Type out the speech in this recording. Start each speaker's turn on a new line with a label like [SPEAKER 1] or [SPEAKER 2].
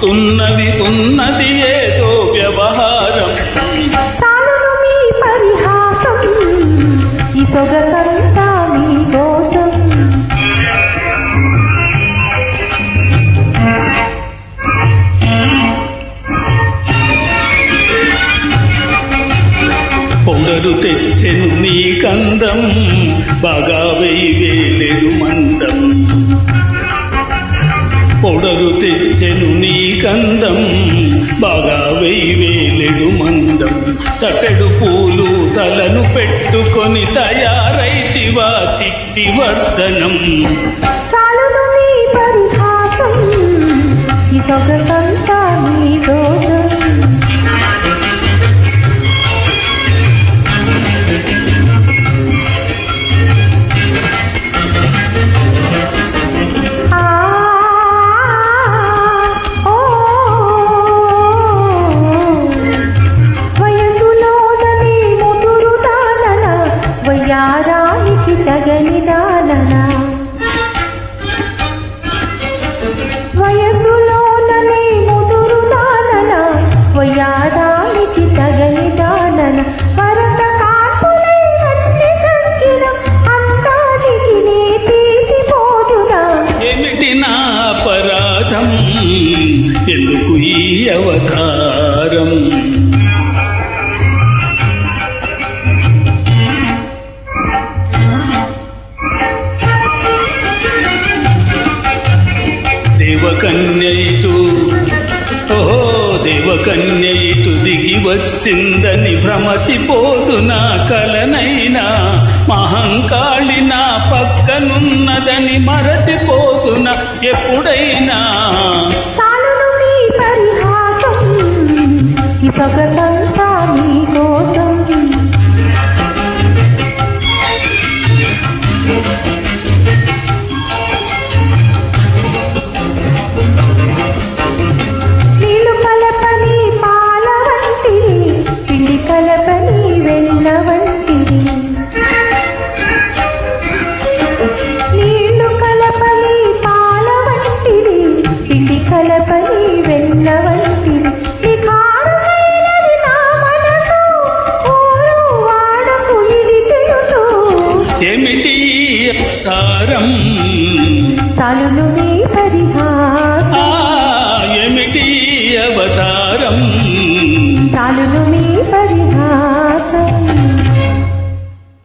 [SPEAKER 1] ఉన్నవి ఉన్నది ఏదో వ్యవహారం.
[SPEAKER 2] చాలును మీ పరిహాసం, ఈ సొగసంతా మీ కోసం.
[SPEAKER 1] పొగరు తెచ్చెను నీ కందం, బాగా వేలెడు మందం. పొడరు తెచ్చెను నీ కందం, బాగా వేలెడు మందం. తటెడు పూలు తలను పెట్టుకొని తయారైతివా చిట్టి వర్ధనం.
[SPEAKER 2] చాలును మీ పరిహాసం, ఈ సొగసంతా మీ కోసం. వయ్యారానికి తగని దాననా, వయసులోననే ముదురు దాననా, వయ్యారానికి తగని దానన. వరస కాపులై అన్ని తగ్గిన అందానికి నీ తీసిపోదునా.
[SPEAKER 1] ఏమిటి నా అపరాధం, ఎందుకు ఈ అవతారం. దేవకన్య ఇటు, ఓహో దేవకన్య ఇటు దిగి వచ్చిందని భ్రమసిపోదు నా కలనైనా. మహంకాళి నా పక్కనున్నదని మరచిపోదునా ఎప్పుడైనా.
[SPEAKER 2] చాలును మీ పరిహాసం, ఈ సొగసంతా మీ కోసం.
[SPEAKER 1] ఏమిటి అవతారం,
[SPEAKER 2] చాలును మీ పరిహాసం.
[SPEAKER 1] ఏమిటి అవతారం,
[SPEAKER 2] చాలును మీ పరిహాసం.